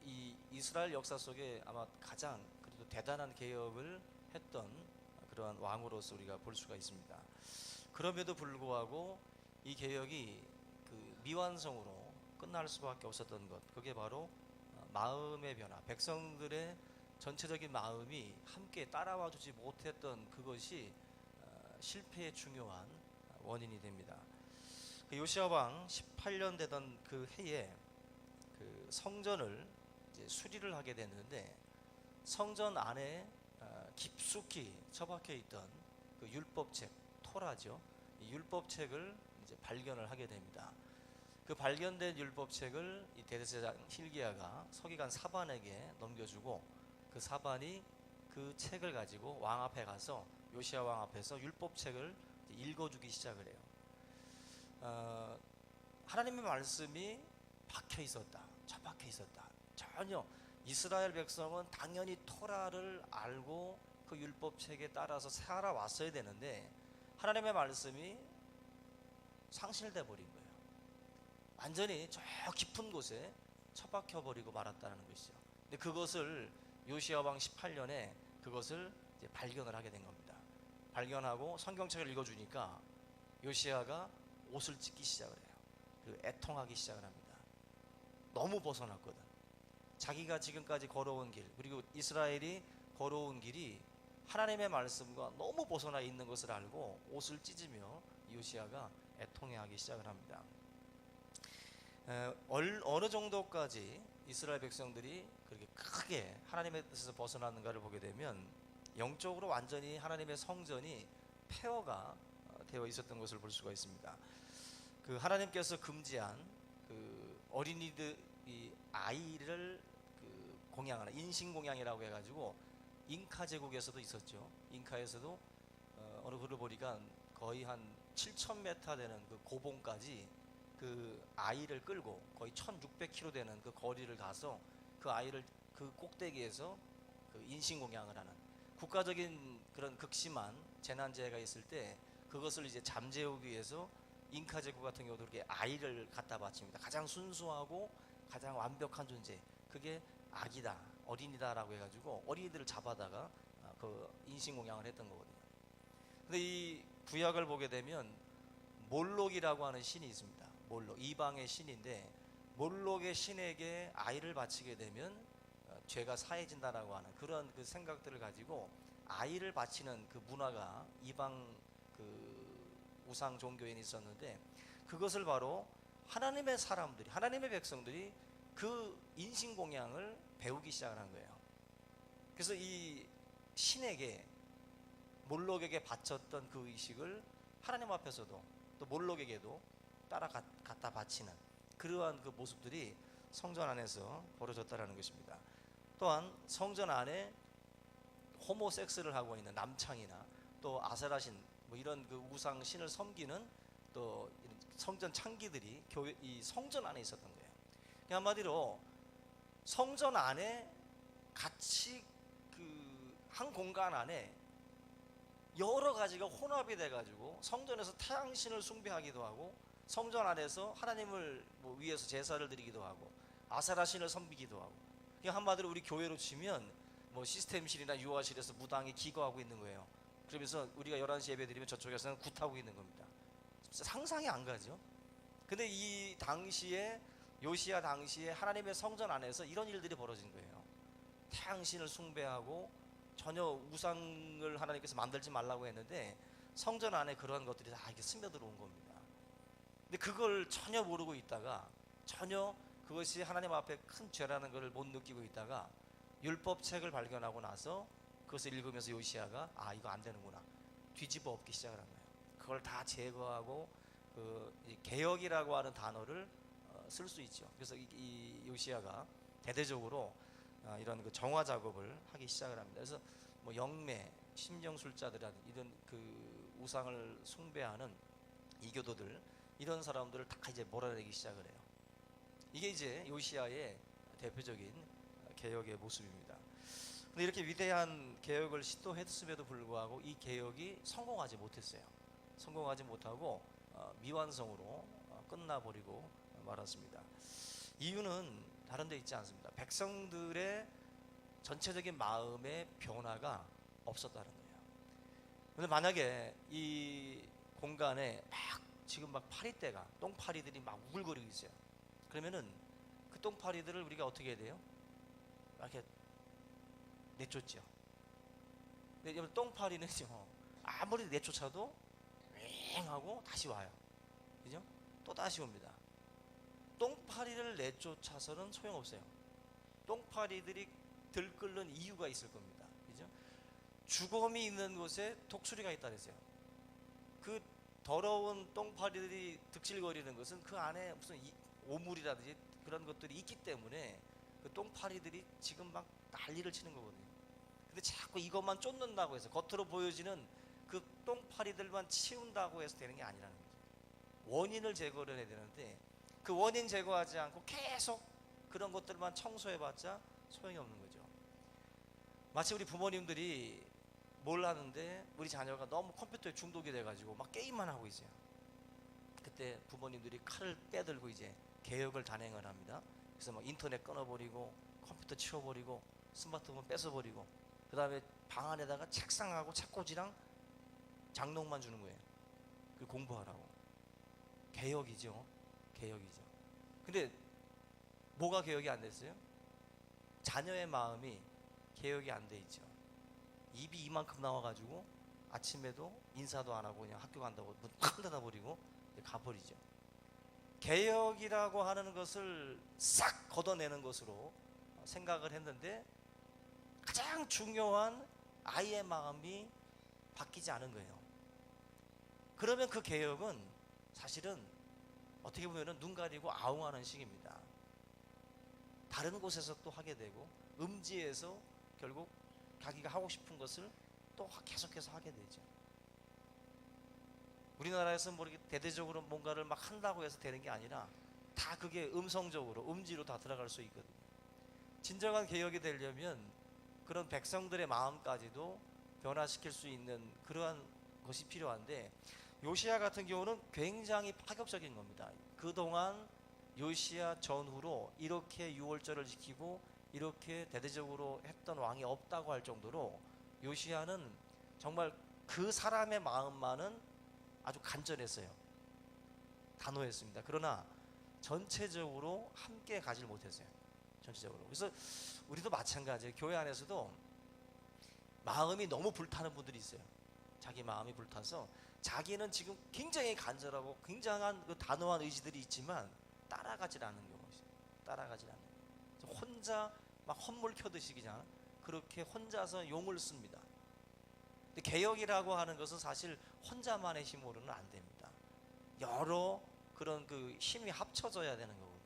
이 이스라엘 역사 속에 아마 가장 그래도 대단한 개혁을 했던 그러한 왕으로서 우리가 볼 수가 있습니다. 그럼에도 불구하고 이 개혁이 그 미완성으로 끝날 수밖에 없었던 것, 그게 바로 마음의 변화, 백성들의 전체적인 마음이 함께 따라와 주지 못했던 그것이 실패의 중요한 원인이 됩니다. 그 요시야 왕 18년 되던 그 해에 그 성전을 이제 수리를 하게 됐는데, 성전 안에 깊숙이 처박혀 있던 그 율법책, 토라죠. 이 율법책을 이제 발견을 하게 됩니다. 그 발견된 율법책을 이 대제사장 hil기야가 서기관 사반에게 넘겨주고, 그 사반이 그 책을 가지고 왕 앞에 가서 요시야 왕 앞에서 율법책을 읽어주기 시작을 해요. 하나님의 말씀이 박혀 있었다, 처박혀 있었다. 전혀 이스라엘 백성은 당연히 토라를 알고 그 율법책에 따라서 살아왔어야 되는데, 하나님의 말씀이 상실돼 버린 거예요. 완전히 저 깊은 곳에 처박혀 버리고 말았다는 것이죠. 근데 그것을 요시야 왕 18년에 그것을 이제 발견을 하게 된 겁니다. 발견하고 성경책을 읽어주니까 요시야가 옷을 찢기 시작을 해요. 그리고 애통하기 시작을 합니다. 너무 벗어났거든. 자기가 지금까지 걸어온 길, 그리고 이스라엘이 걸어온 길이 하나님의 말씀과 너무 벗어나 있는 것을 알고 옷을 찢으며 요시야가 애통해하기 시작을 합니다. 어느 정도까지 이스라엘 백성들이 그렇게 크게 하나님의 뜻에서 벗어났는가를 보게 되면, 영적으로 완전히 하나님의 성전이 폐허가 되어 있었던 것을 볼 수가 있습니다. 그 하나님께서 금지한 그 어린이들이 아이를 그 공양하는 인신공양이라고 해가지고 잉카 제국에서도 있었죠. 잉카에서도 어느 글을 보니까 거의 한 7,000m 되는 그 고봉까지 그 아이를 끌고 거의 1,600km 되는 그 거리를 가서 그 아이를 그 꼭대기에서 그 인신공양을 하는, 국가적인 그런 극심한 재난재해가 있을 때 그것을 이제 잠재우기 위해서 잉카 제국 같은 경우도 그렇게 아이를 갖다 바칩니다. 가장 순수하고 가장 완벽한 존재, 그게 아기다, 어린이다라고 해가지고 어린이들을 잡아다가 그 인신공양을 했던 거거든요. 근데 이 구약을 보게 되면 몰록이라고 하는 신이 있습니다. 몰록, 이방의 신인데, 몰록의 신에게 아이를 바치게 되면 죄가 사해진다라고 하는 그런 그 생각들을 가지고 아이를 바치는 그 문화가 이방 그 우상 종교에 있었는데, 그것을 바로 하나님의 사람들이, 하나님의 백성들이 그 인신공양을 배우기 시작을 한 거예요. 그래서 이 신에게, 몰록에게 바쳤던 그 의식을 하나님 앞에서도 또 몰록에게도 따라 갖다 바치는 그러한 그 모습들이 성전 안에서 벌어졌다라는 것입니다. 또한 성전 안에 호모섹스를 하고 있는 남창이나 또 아세라신, 뭐 이런 그 우상 신을 섬기는 또 성전 창기들이 교회 이 성전 안에 있었던 거예요. 한마디로 성전 안에 같이 그 한 공간 안에 여러 가지가 혼합이 돼가지고 성전에서 태양신을 숭배하기도 하고, 성전 안에서 하나님을 뭐 위해서 제사를 드리기도 하고, 아세라신을 섬기기도 하고, 한마디로 우리 교회로 치면 뭐 시스템실이나 유아실에서 무당이 기거하고 있는 거예요. 그러면서 우리가 11시 예배 드리면 저쪽에서는 굿하고 있는 겁니다. 상상이 안 가죠. 근데 이 당시에, 요시야 당시에 하나님의 성전 안에서 이런 일들이 벌어진 거예요. 태양신을 숭배하고 전혀 우상을 하나님께서 만들지 말라고 했는데 성전 안에 그러한 것들이 다 이렇게 스며들어온 겁니다. 근데 그걸 전혀 모르고 있다가, 전혀 그것이 하나님 앞에 큰 죄라는 것을 못 느끼고 있다가 율법책을 발견하고 나서 그것을 읽으면서 요시야가 이거 안 되는구나, 뒤집어 엎기 시작을 한 거예요. 그걸 다 제거하고 그 개혁이라고 하는 단어를 쓸 수 있죠. 그래서 이 요시야가 대대적으로 이런 그 정화 작업을 하기 시작을 합니다. 그래서 뭐 영매, 심령술자들이라는 이런 그 우상을 숭배하는 이교도들, 이런 사람들을 다 이제 몰아내기 시작을 해요. 이게 이제 요시야의 대표적인 개혁의 모습입니다. 근데 이렇게 위대한 개혁을 시도했음에도 불구하고 이 개혁이 성공하지 못했어요. 성공하지 못하고 미완성으로 끝나버리고 말았습니다. 이유는 다른 데 있지 않습니다. 백성들의 전체적인 마음의 변화가 없었다는 거예요. 근데 만약에 이 공간에 막 지금 막 파리떼가 똥파리들이 막 우글거리고 있어요. 그러면은 그 똥파리들을 우리가 어떻게 해야 돼요? 이렇게 내쫓죠. 근데 여러분 똥파리는요 아무리 내쫓아도 맹 하고 다시 와요. 그죠? 또 다시 옵니다. 똥파리를 내쫓아서는 소용없어요. 똥파리들이 들끓는 이유가 있을 겁니다. 그죠? 주검이 있는 곳에 독수리가 있다 그랬어요. 그 더러운 똥파리들이 득실거리는 것은 그 안에 무슨 오물이라든지 그런 것들이 있기 때문에 그 똥파리들이 지금 막 난리를 치는 거거든요. 근데 자꾸 이것만 쫓는다고 해서 겉으로 보여지는 그 똥파리들만 치운다고 해서 되는 게 아니라는 거죠. 원인을 제거를 해야 되는데 그 원인 제거하지 않고 계속 그런 것들만 청소해봤자 소용이 없는 거죠. 마치 우리 부모님들이 뭘 하는데 우리 자녀가 너무 컴퓨터에 중독이 돼가지고 막 게임만 하고 있어요. 그때 부모님들이 칼을 빼들고 이제 개혁을 단행을 합니다. 그래서 막 인터넷 끊어버리고 컴퓨터 치워버리고 스마트폰 뺏어버리고 그 다음에 방 안에다가 책상하고 책꽂이랑 장롱만 주는 거예요. 그 공부하라고. 개혁이죠. 개혁이죠. 근데 뭐가 개혁이 안 됐어요? 자녀의 마음이 개혁이 안 돼 있죠. 입이 이만큼 나와가지고 아침에도 인사도 안 하고 그냥 학교 간다고 문 탁 닫아버리고 가버리죠. 개혁이라고 하는 것을 싹 걷어내는 것으로 생각을 했는데 가장 중요한 아이의 마음이 바뀌지 않은 거예요. 그러면 그 개혁은 사실은 어떻게 보면 눈 가리고 아웅하는 식입니다. 다른 곳에서 또 하게 되고 음지에서 결국 자기가 하고 싶은 것을 또 계속해서 하게 되죠. 우리나라에서 뭐 이렇게 대대적으로 뭔가를 막 한다고 해서 되는 게 아니라 다 그게 음성적으로 음지로 다 들어갈 수 있거든요. 진정한 개혁이 되려면 그런 백성들의 마음까지도 변화시킬 수 있는 그러한 것이 필요한데 요시야 같은 경우는 굉장히 파격적인 겁니다. 그동안 요시야 전후로 이렇게 유월절을 지키고 이렇게 대대적으로 했던 왕이 없다고 할 정도로 요시야는 정말 그 사람의 마음만은 아주 간절했어요. 단호했습니다. 그러나 전체적으로 함께 가질 못했어요. 전체적으로. 그래서 우리도 마찬가지예요. 교회 안에서도 마음이 너무 불타는 분들이 있어요. 자기 마음이 불타서 자기는 지금 굉장히 간절하고 굉장한 그 단호한 의지들이 있지만 따라가질 않는 경우가 있어요. 따라가질 않는 거예요. 혼자 막 헛물 켜듯이 그냥 그렇게 혼자서 용을 씁니다. 근데 개혁이라고 하는 것은 사실 혼자만의 힘으로는 안 됩니다. 여러 그런 그 힘이 합쳐져야 되는 거거든요.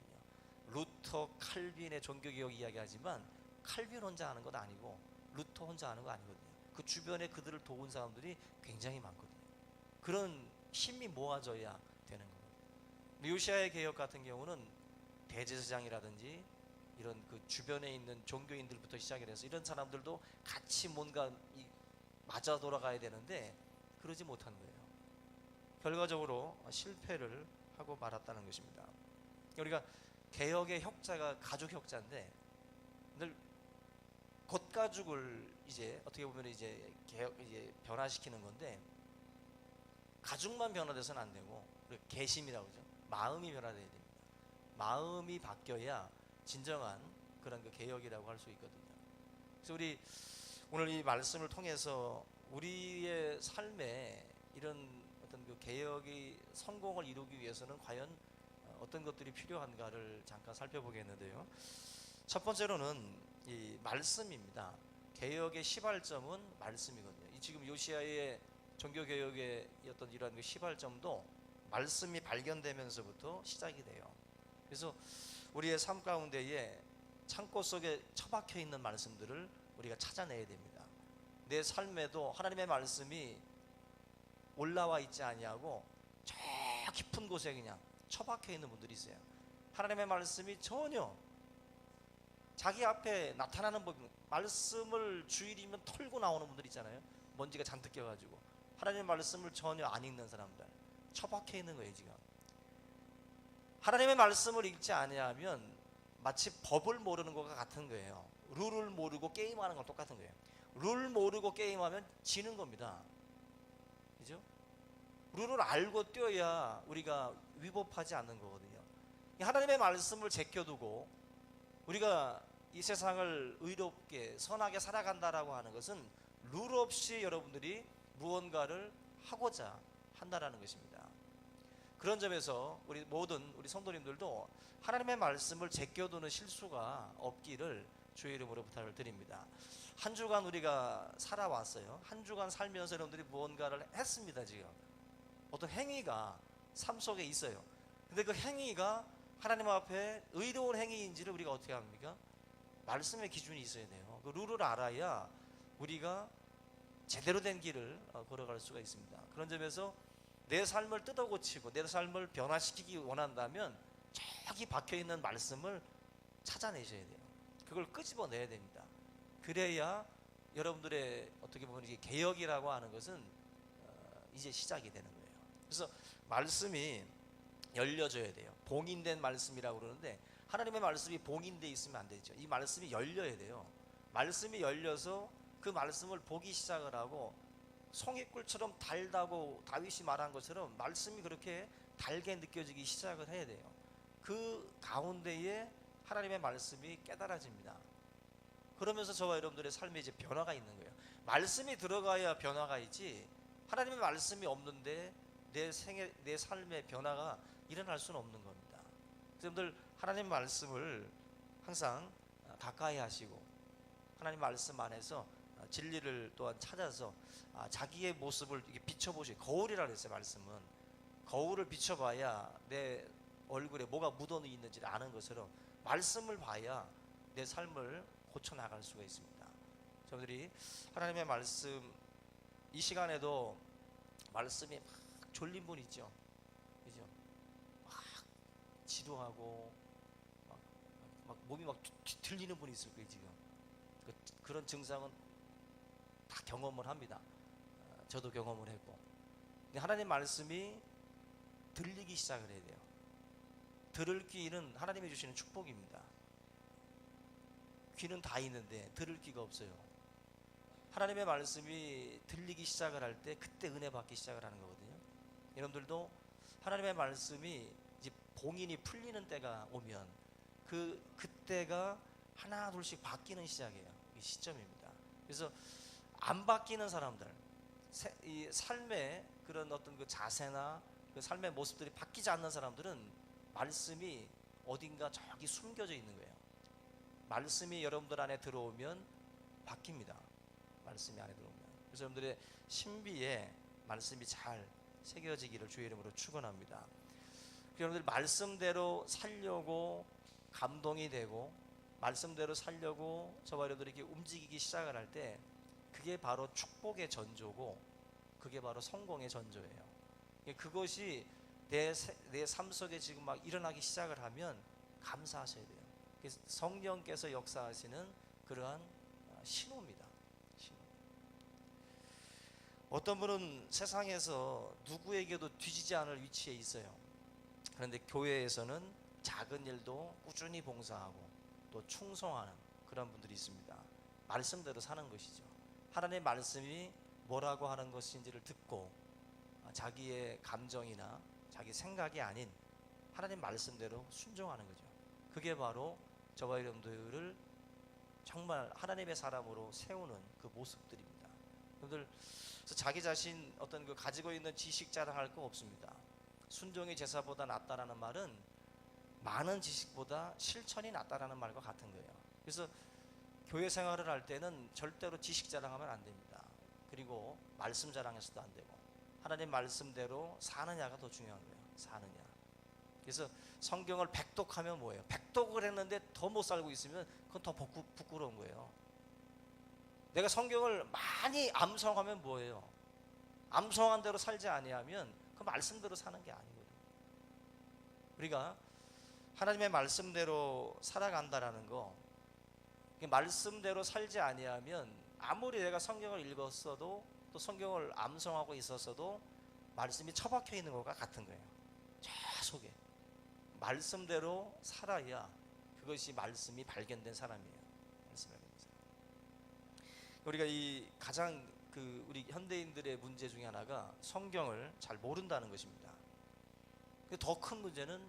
루터, 칼빈의 종교개혁 이야기하지만 칼빈 혼자 하는 건 아니고 루터 혼자 하는 거 아니거든요. 그 주변에 그들을 도운 사람들이 굉장히 많거든요. 그런 힘이 모아져야 되는 거거든요. 요시야의 개혁 같은 경우는 대제사장이라든지 이런 그 주변에 있는 종교인들부터 시작을 해서 이런 사람들도 같이 뭔가 맞아 돌아가야 되는데 그러지 못한 거예요. 결과적으로 실패를 하고 말았다는 것입니다. 우리가 개혁의 혁자가 가죽 혁자인데 늘 겉가죽을 이제 어떻게 보면 이제 개혁 이제 변화시키는 건데 가죽만 변화돼서는 안 되고 개심이라고 그러죠. 마음이 변화돼야 됩니다. 마음이 바뀌어야 진정한 그런 그 개혁이라고 할 수 있거든요. 그래서 우리 오늘 이 말씀을 통해서 우리의 삶에 이런 어떤 그 개혁이 성공을 이루기 위해서는 과연 어떤 것들이 필요한가를 잠깐 살펴보겠는데요. 첫 번째로는 이 말씀입니다. 개혁의 시발점은 말씀이거든요. 이 지금 요시야의 종교개혁의 어떤 이러한 그 시발점도 말씀이 발견되면서부터 시작이 돼요. 그래서 우리의 삶 가운데에 창고 속에 처박혀 있는 말씀들을 우리가 찾아내야 됩니다. 내 삶에도 하나님의 말씀이 올라와 있지 아니하고 저 깊은 곳에 그냥 처박혀 있는 분들이 있어요. 하나님의 말씀이 전혀 자기 앞에 나타나는 법, 말씀을 주일이면 털고 나오는 분들 있잖아요. 먼지가 잔뜩 껴가지고 하나님의 말씀을 전혀 안 읽는 사람들 처박혀 있는 거예요. 지금 하나님의 말씀을 읽지 아니하면 마치 법을 모르는 것과 같은 거예요. 룰을 모르고 게임하는 건 똑같은 거예요. 룰 모르고 게임하면 지는 겁니다. 그죠? 룰을 알고 뛰어야 우리가 위법하지 않는 거거든요. 하나님의 말씀을 제껴두고 우리가 이 세상을 의롭게 선하게 살아간다라고 하는 것은 룰 없이 여러분들이 무언가를 하고자 한다라는 것입니다. 그런 점에서 우리 모든 우리 성도님들도 하나님의 말씀을 제껴두는 실수가 없기를 주의 이름으로 부탁을 드립니다. 한 주간 우리가 살아왔어요. 한 주간 살면서 여러분들이 무언가를 했습니다. 지금 어떤 행위가 삶 속에 있어요. 근데 그 행위가 하나님 앞에 의로운 행위인지를 우리가 어떻게 합니까? 말씀의 기준이 있어야 돼요. 그 룰을 알아야 우리가 제대로 된 길을 걸어갈 수가 있습니다. 그런 점에서 내 삶을 뜯어고치고 내 삶을 변화시키기 원한다면 저기 박혀있는 말씀을 찾아내셔야 돼요. 그걸 끄집어내야 됩니다. 그래야 여러분들의 어떻게 보면 이게 개혁이라고 하는 것은 이제 시작이 되는 거예요. 그래서 말씀이 열려져야 돼요. 봉인된 말씀이라고 그러는데 하나님의 말씀이 봉인되어 있으면 안 되죠. 이 말씀이 열려야 돼요. 말씀이 열려서 그 말씀을 보기 시작을 하고 송이꿀처럼 달다고 다윗이 말한 것처럼 말씀이 그렇게 달게 느껴지기 시작을 해야 돼요. 그 가운데에 하나님의 말씀이 깨달아집니다. 그러면서 저와 여러분들의 삶에 이제 변화가 있는 거예요. 말씀이 들어가야 변화가 있지 하나님의 말씀이 없는데 내 삶의 변화가 일어날 수는 없는 겁니다. 여러분들 하나님 말씀을 항상 가까이 하시고 하나님 말씀 안에서 진리를 또한 찾아서 자기의 모습을 이렇게 비춰보시고, 거울이라고 했어요. 말씀은 거울을 비춰봐야 내 얼굴에 뭐가 묻어 있는지를 아는 것처럼 말씀을 봐야 내 삶을 고쳐나갈 수가 있습니다. 저희들이 하나님의 말씀 이 시간에도 말씀이 막 졸린 분 있죠. 그죠? 막 지루하고 막 몸이 막 뒤틀리는 분이 있을 거예요. 지금 그런 증상은 다 경험을 합니다. 저도 경험을 했고. 근데 하나님 말씀이 들리기 시작을 해야 돼요. 들을 귀는 하나님이 주시는 축복입니다. 귀는 다 있는데 들을 귀가 없어요. 하나님의 말씀이 들리기 시작을 할 때 그때 은혜 받기 시작을 하는 거거든요. 여러분들도 하나님의 말씀이 이제 봉인이 풀리는 때가 오면 그때가 하나 둘씩 바뀌는 시작이에요. 이 시점입니다. 그래서 안 바뀌는 사람들, 이 삶의 그런 어떤 그 자세나 그 삶의 모습들이 바뀌지 않는 사람들은 말씀이 어딘가 저기 숨겨져 있는 거예요. 말씀이 여러분들 안에 들어오면 바뀝니다. 말씀이 안에 들어오면. 그래서 여러분들의 신비에 말씀이 잘 새겨지기를 주의 이름으로 축원합니다. 여러분들 말씀대로 살려고 감동이 되고 말씀대로 살려고 저와 여러분들이 이렇게 움직이기 시작을 할 때 그게 바로 축복의 전조고 그게 바로 성공의 전조예요. 그것이 내 삶 속에 지금 막 일어나기 시작을 하면 감사하셔야 돼요. 그래서 성령께서 역사하시는 그러한 신호입니다. 신호. 어떤 분은 세상에서 누구에게도 뒤지지 않을 위치에 있어요. 그런데 교회에서는 작은 일도 꾸준히 봉사하고 또 충성하는 그런 분들이 있습니다. 말씀대로 사는 것이죠. 하나님의 말씀이 뭐라고 하는 것인지를 듣고 자기의 감정이나 자기 생각이 아닌 하나님 말씀대로 순종하는 거죠. 그게 바로 저와 여러분들을 정말 하나님의 사람으로 세우는 그 모습들입니다. 여러분들 자기 자신 어떤 그 가지고 있는 지식 자랑할 거 없습니다. 순종이 제사보다 낫다라는 말은 많은 지식보다 실천이 낫다라는 말과 같은 거예요. 그래서 교회 생활을 할 때는 절대로 지식 자랑하면 안 됩니다. 그리고 말씀 자랑해서도 안 되고 하나님 말씀대로 사느냐가 더 중요한 거예요. 사느냐. 그래서 성경을 백독하면 뭐예요? 백독을 했는데 더 못 살고 있으면 그건 더 부끄러운 거예요. 내가 성경을 많이 암송하면 뭐예요? 암송한 대로 살지 아니하면 그 말씀대로 사는 게 아니거든요. 우리가 하나님의 말씀대로 살아간다라는 거, 말씀대로 살지 아니하면 아무리 내가 성경을 읽었어도 또 성경을 암송하고 있었어도 말씀이 처박혀 있는 것과 같은 거예요. 저 속에 말씀대로 살아야 그것이 말씀이 발견된 사람이에요. 말씀이 발견된 사람. 우리가 이 가장 우리 현대인들의 문제 중에 하나가 성경을 잘 모른다는 것입니다. 더 큰 문제는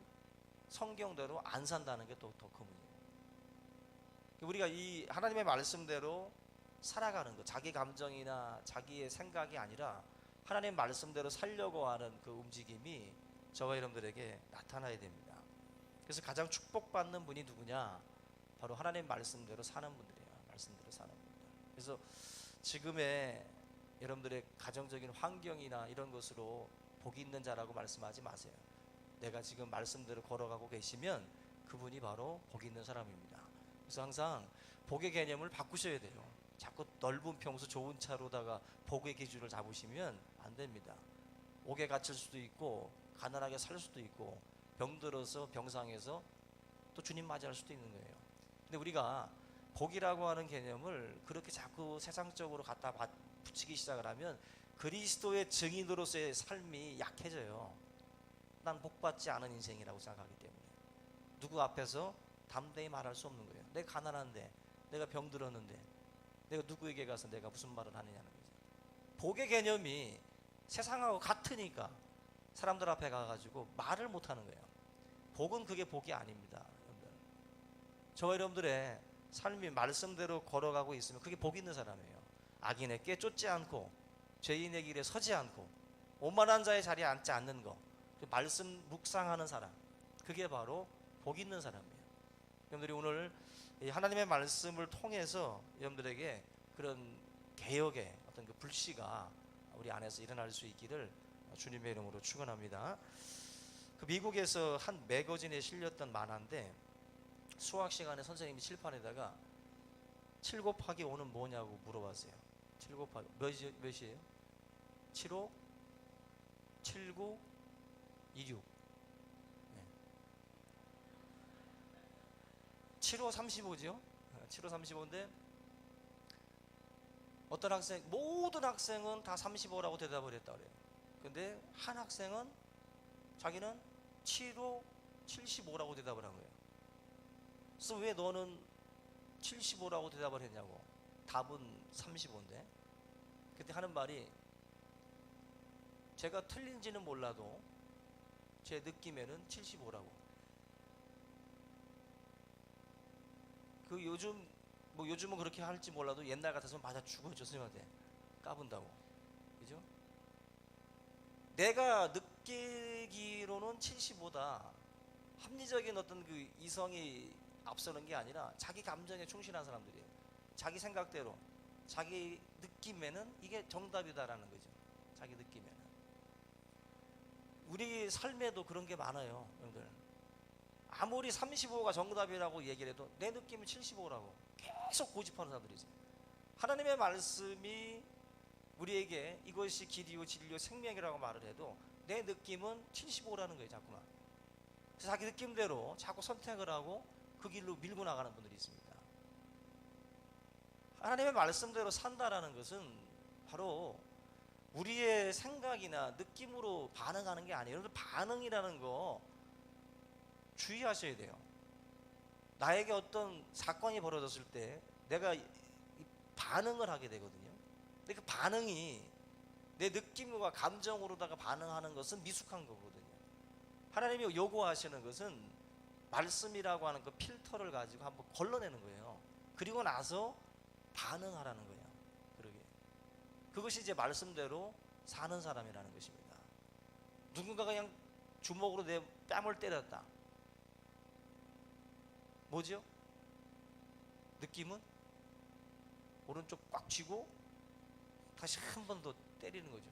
성경대로 안 산다는 게 더 큰 문제예요. 우리가 이 하나님의 말씀대로 살아가는 것, 자기 감정이나 자기의 생각이 아니라 하나님의 말씀대로 살려고 하는 그 움직임이 저와 여러분들에게 나타나야 됩니다. 그래서 가장 축복받는 분이 누구냐? 바로 하나님의 말씀대로 사는 분들이에요. 말씀대로 사는 분들. 그래서 지금의 여러분들의 가정적인 환경이나 이런 것으로 복이 있는 자라고 말씀하지 마세요. 내가 지금 말씀대로 걸어가고 계시면 그분이 바로 복이 있는 사람입니다. 그래서 항상 복의 개념을 바꾸셔야 돼요. 자꾸 넓은 평수 좋은 차로다가 복의 기준을 잡으시면 안 됩니다. 옥에 갇힐 수도 있고 가난하게 살 수도 있고 병들어서 병상에서 또 주님 맞이할 수도 있는 거예요. 근데 우리가 복이라고 하는 개념을 그렇게 자꾸 세상적으로 갖다 붙이기 시작을 하면 그리스도의 증인으로서의 삶이 약해져요. 난 복받지 않은 인생이라고 생각하기 때문에 누구 앞에서 담대히 말할 수 없는 거예요. 내가 가난한데, 내가 병들었는데, 내가 누구에게 가서 내가 무슨 말을 하느냐는 거죠. 복의 개념이 세상하고 같으니까 사람들 앞에 가가지고 말을 못하는 거예요. 복은 그게 복이 아닙니다. 여러분들. 저와 여러분들의 삶이 말씀대로 걸어가고 있으면 그게 복 있는 사람이에요. 악인에게 쫓지 않고 죄인의 길에 서지 않고 오만한 자의 자리에 앉지 않는 거, 말씀 묵상하는 사람, 그게 바로 복 있는 사람이에요. 여러분들이 오늘 하나님의 말씀을 통해서 여러분들에게 그런 개혁의 어떤 그 불씨가 우리 안에서 일어날 수 있기를 주님의 이름으로 축원합니다. 그 미국에서 한 매거진에 실렸던 만화인데 수학 시간에 선생님이 칠판에다가 7 곱하기 5는 뭐냐고 물어봤어요. 7 곱하기 몇이에요? 75, 79, 26. 네. 75, 35죠? 75, 35인데 어떤 학생, 모든 학생은 다 35라고 대답을 했다 그래요. 근데 한 학생은 자기는 75, 75라고 대답을 한 거예요. 그래서 왜 너는 75라고 대답을 했냐고. 답은 35인데. 그때 하는 말이 제가 틀린지는 몰라도 제 느낌에는 75라고. 요즘은 그렇게 할지 몰라도 옛날 같았으면 맞아 죽어죠. 선생님한테 까분다고. 그죠? 내가 느끼기로는 75다. 합리적인 어떤 그 이성이 앞서는 게 아니라 자기 감정에 충실한 사람들이에요. 자기 생각대로, 자기 느낌에는 이게 정답이다라는 거죠. 자기 느낌에는. 우리 삶에도 그런 게 많아요, 여러분들. 아무리 35가 정답이라고 얘기를 해도 내 느낌은 75라고 계속 고집하는 사람들이지. 하나님의 말씀이 우리에게 이것이 길이요 진리요 생명이라고 말을 해도 내 느낌은 75라는 거예요, 자꾸만. 그래서 자기 느낌대로 자꾸 선택을 하고 그 길로 밀고 나가는 분들이 있습니다. 하나님의 말씀대로 산다라는 것은 바로 우리의 생각이나 느낌으로 반응하는 게 아니에요. 여러분, 반응이라는 거 주의하셔야 돼요. 나에게 어떤 사건이 벌어졌을 때 내가 반응을 하게 되거든요. 근데 그 반응이 내 느낌과 감정으로다가 반응하는 것은 미숙한 거거든요. 하나님이 요구하시는 것은 말씀이라고 하는 그 필터를 가지고 한번 걸러내는 거예요. 그리고 나서 반응하라는 거예요. 그것이 이제 말씀대로 사는 사람이라는 것입니다. 누군가가 그냥 주먹으로 내 뺨을 때렸다. 뭐죠? 느낌은 오른쪽 꽉 쥐고 다시 한 번 더 때리는 거죠.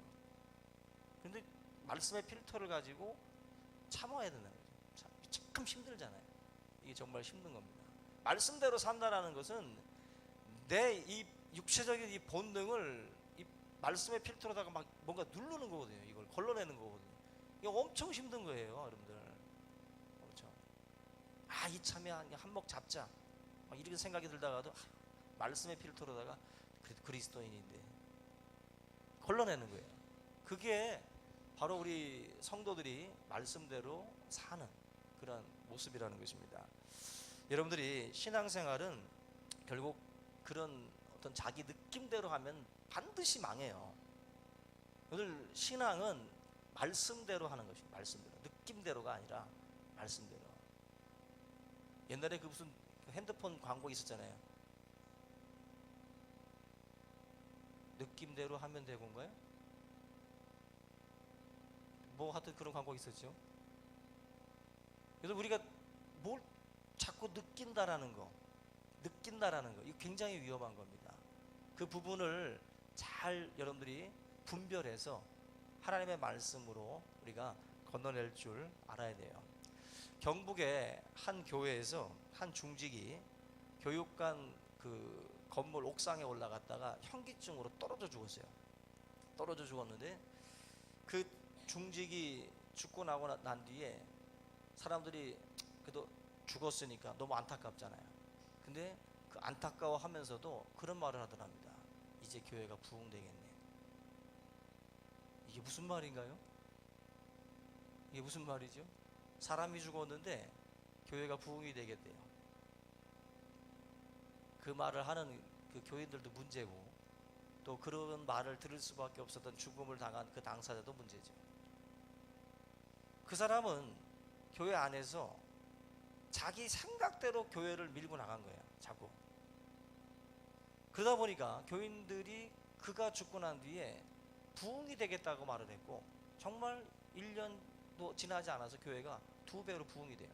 그런데 말씀의 필터를 가지고 참아야 된다는 거죠. 참 힘들잖아요. 이게 정말 힘든 겁니다. 말씀대로 산다라는 것은 내 이 육체적인 이 본능을 이 말씀의 필터로다가 막 뭔가 누르는 거거든요. 이걸 걸러내는 거거든요. 이거 엄청 힘든 거예요, 여러분들. 그렇죠? 이참에 한몫 잡자. 막 이렇게 생각이 들다가도 말씀의 필터로다가 그리스도인인데 걸러내는 거예요. 그게 바로 우리 성도들이 말씀대로 사는 그런 모습이라는 것입니다. 여러분들이 신앙생활은 결국 그런 어떤 자기 느낌대로 하면 반드시 망해요. 오늘 신앙은 말씀대로 하는 것입니다. 말씀대로. 느낌대로가 아니라 말씀대로. 옛날에 그 무슨 핸드폰 광고 있었잖아요. 느낌대로 하면 되고인가요? 뭐 하여튼 그런 광고 있었죠. 그래서 우리가 뭘 자꾸 느낀다라는 거, 이거 굉장히 위험한 겁니다. 그 부분을 잘 여러분들이 분별해서 하나님의 말씀으로 우리가 건너낼 줄 알아야 돼요. 경북의 한 교회에서 한 중직이 교육관 그 건물 옥상에 올라갔다가 현기증으로 떨어져 죽었어요. 떨어져 죽었는데 그 중직이 죽고 나고 난 뒤에 사람들이 그래도 죽었으니까 너무 안타깝잖아요. 근데 그 안타까워하면서도 그런 말을 하더랍니다. 이제 교회가 부흥되겠네. 이게 무슨 말인가요? 이게 무슨 말이죠? 사람이 죽었는데 교회가 부흥이 되겠대요. 그 말을 하는 그 교인들도 문제고, 또 그런 말을 들을 수밖에 없었던 죽음을 당한 그 당사자도 문제죠. 그 사람은 교회 안에서 자기 생각대로 교회를 밀고 나간 거예요. 자꾸. 그러다 보니까 교인들이 그가 죽고 난 뒤에 부흥이 되겠다고 말을 했고, 정말 1년도 지나지 않아서 교회가 2배로 부흥이 돼요.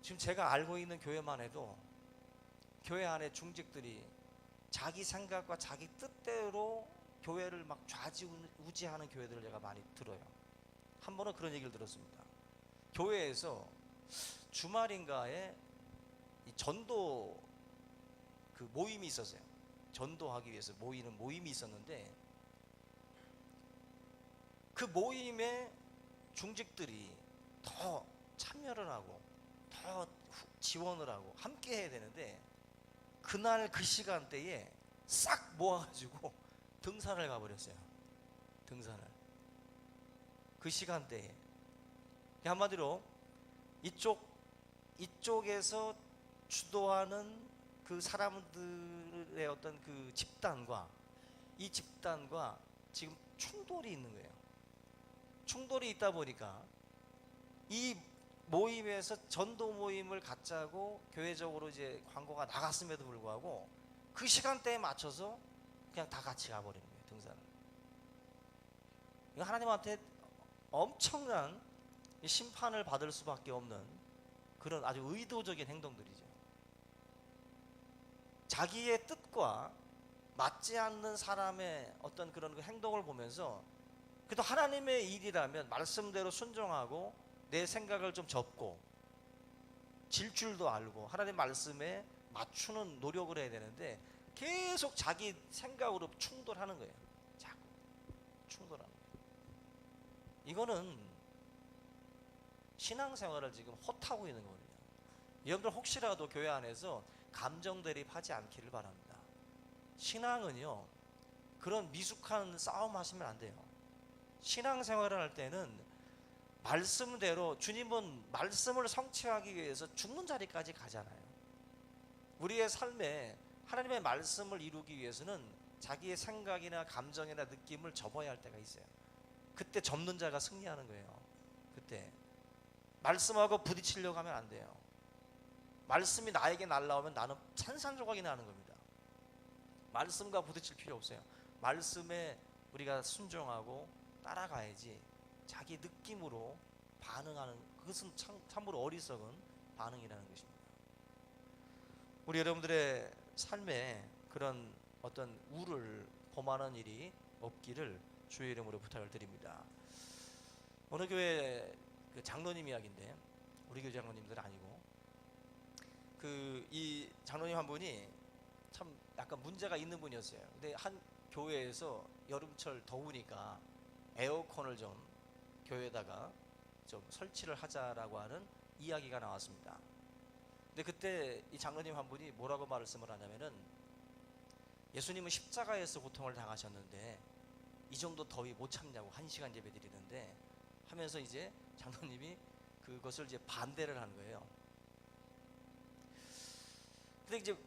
지금 제가 알고 있는 교회만 해도 교회 안에 중직들이 자기 생각과 자기 뜻대로 교회를 막 좌지우지하는 교회들을 제가 많이 들어요. 한 번은 그런 얘기를 들었습니다. 교회에서 주말인가에 이 전도 그 모임이 있었어요. 전도하기 위해서 모이는 모임이 있었는데, 그 모임에 중직들이 더 참여를 하고 더 지원을 하고 함께 해야 되는데, 그날 그 시간대에 싹 모아가지고 등산을 가버렸어요. 등산을. 그 시간대에. 한마디로 이쪽에서 주도하는 그 사람들의 어떤 그 집단과 이 집단과 지금 충돌이 있는 거예요. 충돌이 있다 보니까 이 모임에서 전도 모임을 갖자고 교회적으로 이제 광고가 나갔음에도 불구하고 그 시간대에 맞춰서 그냥 다 같이 가버리는 거예요. 등산을. 하나님한테 엄청난 심판을 받을 수밖에 없는 그런 아주 의도적인 행동들이죠. 자기의 뜻과 맞지 않는 사람의 어떤 그런 그 행동을 보면서, 그래도 하나님의 일이라면 말씀대로 순종하고 내 생각을 좀 접고 질 줄도 알고 하나님 말씀에 맞추는 노력을 해야 되는데, 계속 자기 생각으로 충돌하는 거예요. 자꾸 충돌하는 거예요. 이거는 신앙생활을 지금 헛하고 있는 거거든요. 여러분들 혹시라도 교회 안에서 감정 대립하지 않기를 바랍니다. 신앙은요, 그런 미숙한 싸움 하시면 안 돼요. 신앙생활을 할 때는 말씀대로, 주님은 말씀을 성취하기 위해서 죽는 자리까지 가잖아요. 우리의 삶에 하나님의 말씀을 이루기 위해서는 자기의 생각이나 감정이나 느낌을 접어야 할 때가 있어요. 그때 접는 자가 승리하는 거예요. 그때 말씀하고 부딪히려고 하면 안 돼요. 말씀이 나에게 날라오면 나는 산산조각이 나는 겁니다. 말씀과 부딪힐 필요 없어요. 말씀에 우리가 순종하고 따라가야지 자기 느낌으로 반응하는, 그것은 참으로 어리석은 반응이라는 것입니다. 우리 여러분들의 삶에 그런 어떤 우를 범하는 일이 없기를 주의 이름으로 부탁을 드립니다. 어느 교회 그 장로님 이야기인데, 우리 교회 장로님들은 아니고, 이 장로님 한 분이 참 약간 문제가 있는 분이었어요. 근데 한 교회에서 여름철 더우니까 에어컨을 좀 교회에다가 좀 설치를 하자라고 하는 이야기가 나왔습니다. 근데 그때 이 장로님 한 분이 뭐라고 말씀을 하냐면은, 예수님은 십자가에서 고통을 당하셨는데 이 정도 더위 못 참냐고 1시간 예배 드리는데 하면서 이제 장로님이 그것을 이제 반대를 하는 거예요. 근데 이제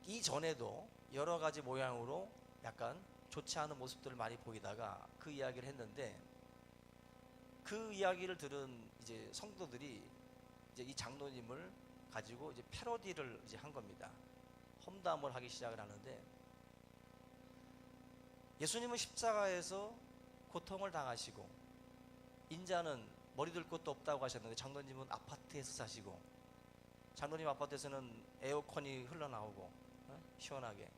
이전에도 여러 가지 모양으로 약간 좋지 않은 모습들을 많이 보이다가 그 이야기를 했는데, 그 이야기를 들은 이제 성도들이 이제 이 장로님을 가지고 이제 패러디를 이제 한 겁니다. 험담을 하기 시작을 하는데, 예수님은 십자가에서 고통을 당하시고 인자는 머리 들 곳도 없다고 하셨는데, 장로님은 아파트에서 사시고, 장로님 아파트에서는 에어컨이 흘러나오고 시원하게,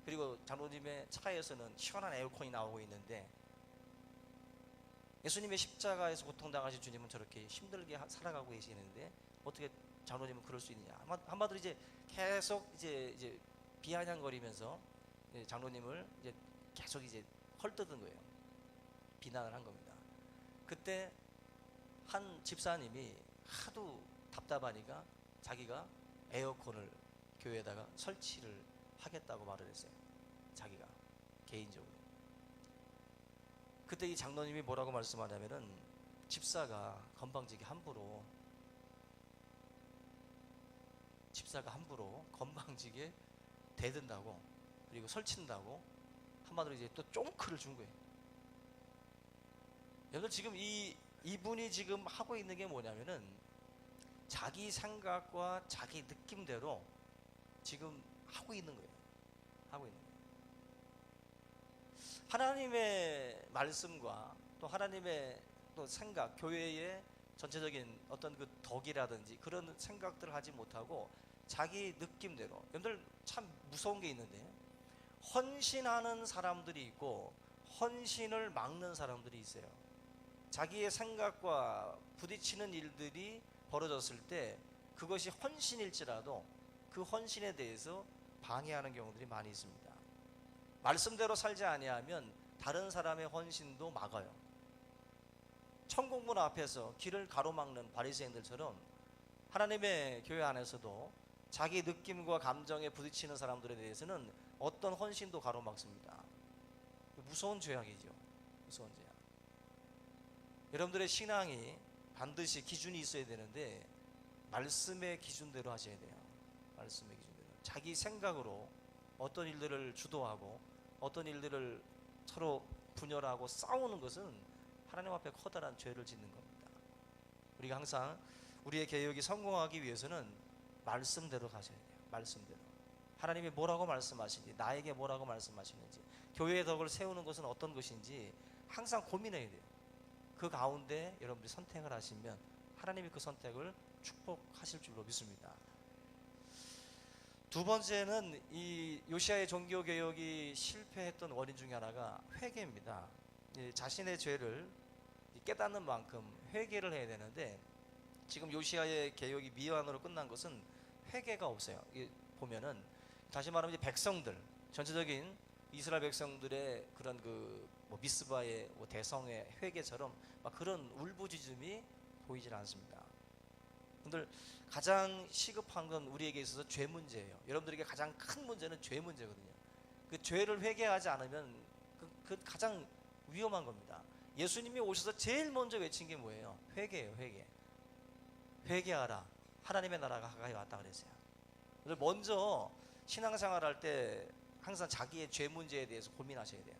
그리고 장로님의 차에서는 시원한 에어컨이 나오고 있는데, 예수님의 십자가에서 고통당하신 주님은 저렇게 힘들게 살아가고 계시는데 어떻게 장로님은 그럴 수 있느냐. 한마디로 이제 계속 이제 비아냥거리면서 장로님을 이제 계속 이제 헐뜯은 거예요. 비난을 한 겁니다. 그때 한 집사님이 하도 답답하니까 자기가 에어컨을 교회에다가 설치를 하겠다고 말을 했어요. 자기가 개인적으로. 그때 이 장로님이 뭐라고 말씀하냐면은, 집사가 건방지게 대든다고, 그리고 설친다고, 한마디로 이제 또 쫑크를 준 거예요. 여러분, 지금 이분이 지금 하고 있는 게 뭐냐면은, 자기 생각과 자기 느낌대로 지금 하고 있는 거예요. 하고 있는 거예요. 하나님의 말씀과 또 하나님의 또 생각, 교회의 전체적인 어떤 그 덕이라든지 그런 생각들을 하지 못하고 자기 느낌대로. 여러분들 참 무서운 게 있는데, 헌신하는 사람들이 있고 헌신을 막는 사람들이 있어요. 자기의 생각과 부딪히는 일들이 벌어졌을 때 그것이 헌신일지라도 그 헌신에 대해서 방해하는 경우들이 많이 있습니다. 말씀대로 살지 아니하면 다른 사람의 헌신도 막아요. 천국문 앞에서 길을 가로막는 바리새인들처럼 하나님의 교회 안에서도 자기 느낌과 감정에 부딪히는 사람들에 대해서는 어떤 헌신도 가로막습니다. 무서운 죄악이죠. 무서운 죄악. 여러분들의 신앙이 반드시 기준이 있어야 되는데, 말씀의 기준대로 하셔야 돼요. 말씀의 기준대로. 자기 생각으로 어떤 일들을 주도하고 어떤 일들을 서로 분열하고 싸우는 것은 하나님 앞에 커다란 죄를 짓는 겁니다. 우리가 항상 우리의 개혁이 성공하기 위해서는 말씀대로 가셔야 돼요. 말씀대로. 하나님이 뭐라고 말씀하시는지, 나에게 뭐라고 말씀하시는지, 교회의 덕을 세우는 것은 어떤 것인지 항상 고민해야 돼요. 그 가운데 여러분들이 선택을 하시면 하나님이 그 선택을 축복하실 줄로 믿습니다. 두 번째는 이 요시야의 종교개혁이 실패했던 원인 중에 하나가 회개입니다. 자신의 죄를 깨닫는 만큼 회개를 해야 되는데, 지금 요시야의 개혁이 미완으로 끝난 것은 회개가 없어요. 보면은 다시 말하면 이제 백성들, 전체적인 이스라엘 백성들의 그런 뭐 미스바의 대성의 회개처럼 막 그런 울부짖음이 보이질 않습니다. 여러분들, 가장 시급한 건 우리에게 있어서 죄 문제예요. 여러분들에게 가장 큰 문제는 죄 문제거든요. 그 죄를 회개하지 않으면 그 가장 위험한 겁니다. 예수님이 오셔서 제일 먼저 외친 게 뭐예요? 회개예요. 회개. 회개하라, 하나님의 나라가 가까이 왔다 그랬어요. 먼저 신앙생활 할 때 항상 자기의 죄 문제에 대해서 고민하셔야 돼요.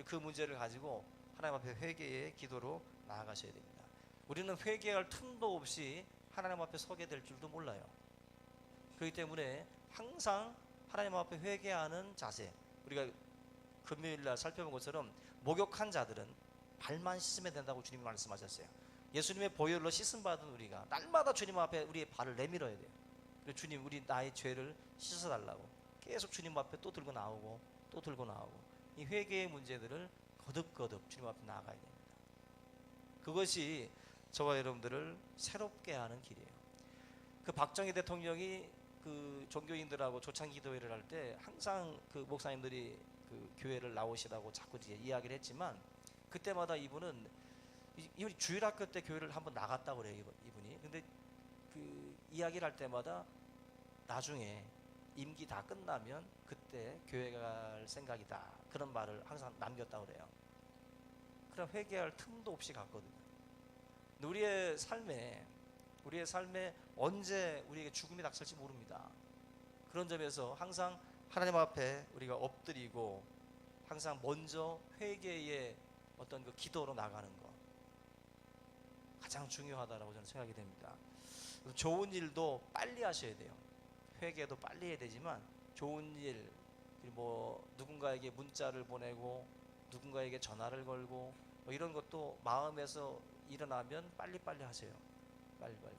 그 문제를 가지고 하나님 앞에 회개의 기도로 나아가셔야 됩니다. 우리는 회개할 틈도 없이 하나님 앞에 서게 될 줄도 몰라요. 그렇기 때문에 항상 하나님 앞에 회개하는 자세, 우리가 금요일날 살펴본 것처럼 목욕한 자들은 발만 씻으면 된다고 주님이 말씀하셨어요. 예수님의 보혈로 씻음 받은 우리가 날마다 주님 앞에 우리의 발을 내밀어야 돼요. 그래서 주님, 우리 나의 죄를 씻어달라고 계속 주님 앞에 또 들고 나오고 또 들고 나오고, 이 회개의 문제들을 거듭거듭 주님 앞에 나아가야 됩니다. 그것이 저와 여러분들을 새롭게 하는 길이에요. 그 박정희 대통령이 그 종교인들하고 초창기 기도회를 할 때 항상 그 목사님들이 그 교회를 나오시라고 자꾸 이야기를 했지만, 그때마다 이분은 주일학교 때 교회를 한번 나갔다고 그래요. 이분이. 근데 그 이야기를 할 때마다 나중에 임기 다 끝나면 그때 교회 갈 생각이다, 그런 말을 항상 남겼다고 그래요. 그럼 회개할 틈도 없이 갔거든요. 우리의 삶에 우리의 삶에 언제 우리에게 죽음이 닥칠지 모릅니다. 그런 점에서 항상 하나님 앞에 우리가 엎드리고 항상 먼저 회개의 어떤 그 기도로 나가는 것, 가장 중요하다라고 저는 생각이 됩니다. 좋은 일도 빨리 하셔야 돼요. 회개도 빨리 해야 되지만 좋은 일, 그리고 뭐 누군가에게 문자를 보내고 누군가에게 전화를 걸고 뭐 이런 것도 마음에서 일어나면 빨리빨리 하세요. 빨리빨리.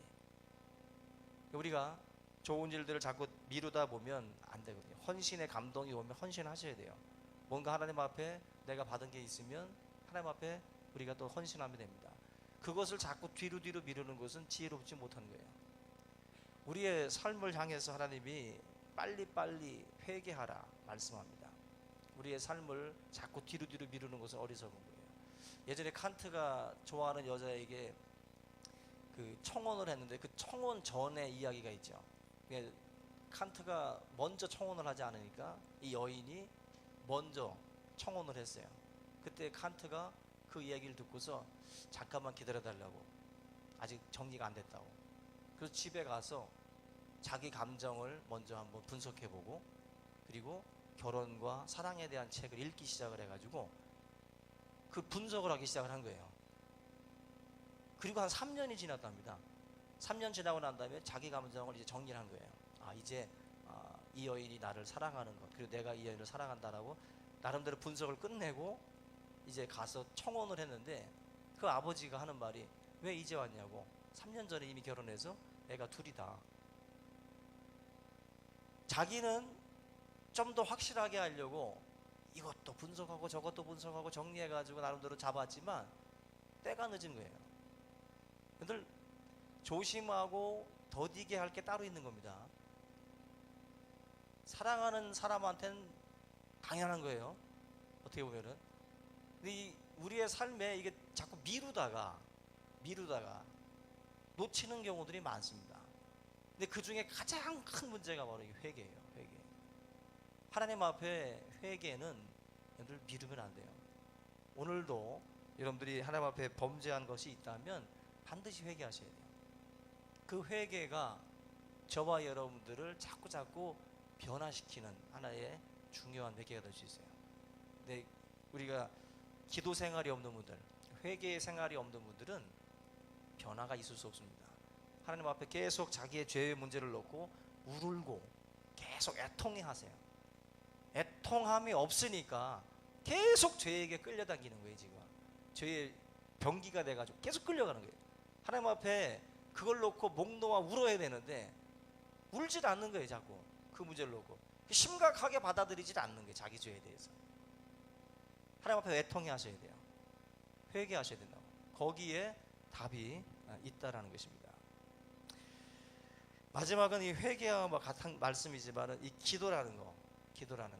우리가 좋은 일들을 자꾸 미루다 보면 안 되거든요. 헌신의 감동이 오면 헌신하셔야 돼요. 뭔가 하나님 앞에 내가 받은 게 있으면 하나님 앞에 우리가 또 헌신하면 됩니다. 그것을 자꾸 뒤로 미루는 것은 지혜롭지 못한 거예요. 우리의 삶을 향해서 하나님이 빨리빨리 회개하라 말씀합니다. 우리의 삶을 자꾸 뒤로 미루는 것은 어리석은 거예요. 예전에 칸트가 좋아하는 여자에게 그 청혼을 했는데 그 청혼 전에 이야기가 있죠. 칸트가 먼저 청혼을 하지 않으니까 이 여인이 먼저 청혼을 했어요. 그때 칸트가 그 이야기를 듣고서 잠깐만 기다려달라고, 아직 정리가 안 됐다고. 그래서 집에 가서 자기 감정을 먼저 한번 분석해보고, 그리고 결혼과 사랑에 대한 책을 읽기 시작을 해가지고 그 분석을 하기 시작을 한 거예요. 그리고 한 3년이 지났답니다. 3년 지나고 난 다음에 자기 감정을 이제 정리를 한 거예요. 이제 이 여인이 나를 사랑하는 것, 그리고 내가 이 여인을 사랑한다라고 나름대로 분석을 끝내고 이제 가서 청혼을 했는데, 그 아버지가 하는 말이 왜 이제 왔냐고. 3년 전에 이미 결혼해서 애가 둘이다. 자기는 좀 더 확실하게 하려고 이것도 분석하고 저것도 분석하고 정리해가지고 나름대로 잡았지만 때가 늦은 거예요. 근데 조심하고 더디게 할 게 따로 있는 겁니다. 사랑하는 사람한테는 당연한 거예요. 어떻게 보면은. 근데 우리의 삶에 이게 자꾸 미루다가 놓치는 경우들이 많습니다. 근데 그 중에 가장 큰 문제가 바로 이 회개예요. 회개. 하나님 앞에 회개는 여러분들 미루면 안 돼요. 오늘도 여러분들이 하나님 앞에 범죄한 것이 있다면 반드시 회개하셔야 돼요. 그 회개가 저와 여러분들을 자꾸 변화시키는 하나의 중요한 매개가 될 수 있어요. 근데 우리가 기도 생활이 없는 분들, 회개 생활이 없는 분들은 변화가 있을 수 없습니다. 하나님 앞에 계속 자기의 죄의 문제를 놓고 울고 계속 애통해 하세요. 애통함이 없으니까 계속 죄에게 끌려다니는 거예요. 지금 죄의 병기가 돼가지고 계속 끌려가는 거예요. 하나님 앞에 그걸 놓고 목 놓아 울어야 되는데 울질 않는 거예요. 자꾸 그 문제를 놓고 심각하게 받아들이질 않는 거예요. 자기 죄에 대해서. 하나님 앞에 애통해 하셔야 돼요. 회개하셔야 된다고. 거기에 답이 있다라는 것입니다. 마지막은 이 회개와 같은 말씀이지만 이 기도라는 거,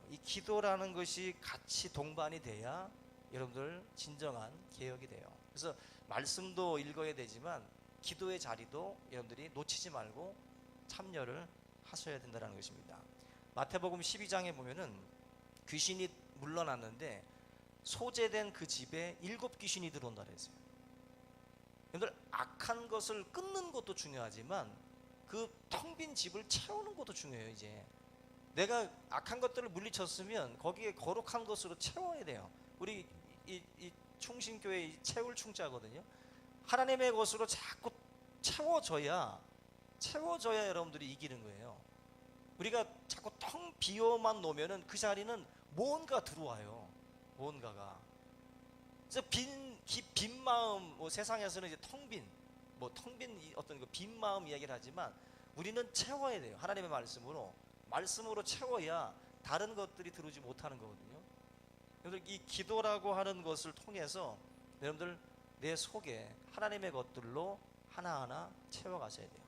이 기도라는 것이 같이 동반이 돼야 여러분들 진정한 개혁이 돼요. 그래서 말씀도 읽어야 되지만 기도의 자리도 여러분들이 놓치지 말고 참여를 하셔야 된다는 것입니다. 마태복음 12장에 보면은 귀신이 물러났는데 소재된 그 집에 7 귀신이 들어온다 그랬어요. 여러분들 악한 것을 끊는 것도 중요하지만 그 텅 빈 집을 채우는 것도 중요해요. 이제 내가 악한 것들을 물리쳤으면 거기에 거룩한 것으로 채워야 돼요. 우리 이 충신교회 채울 충자거든요. 하나님의 것으로 자꾸 채워져야 여러분들이 이기는 거예요. 우리가 자꾸 텅 비어만 놓으면은 그 자리는 뭔가 들어와요. 뭔가가. 그래서 빈 마음, 세상에서는 이제 텅 빈 어떤 그 빈 마음 이야기를 하지만 우리는 채워야 돼요. 하나님의 말씀으로 채워야 다른 것들이 들어오지 못하는 거거든요. 여러분들 이 기도라고 하는 것을 통해서 여러분들 내 속에 하나님의 것들로 하나하나 채워가셔야 돼요.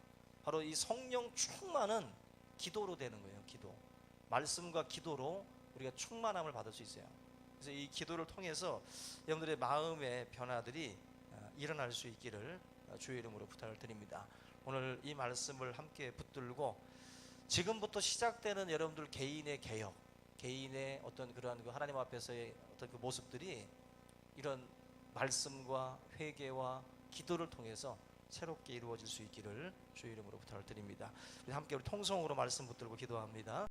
바로 이 성령 충만은 기도로 되는 거예요. 기도. 말씀과 기도로 우리가 충만함을 받을 수 있어요. 그래서 이 기도를 통해서 여러분들의 마음의 변화들이 일어날 수 있기를 주의 이름으로 부탁을 드립니다. 오늘 이 말씀을 함께 붙들고 지금부터 시작되는 여러분들 개인의 개혁, 개인의 어떤 그러한 그 하나님 앞에서의 어떤 그 모습들이 이런 말씀과 회개와 기도를 통해서 새롭게 이루어질 수 있기를 주의 이름으로 부탁을 드립니다. 우리 함께 우리 통성으로 말씀 붙들고 기도합니다.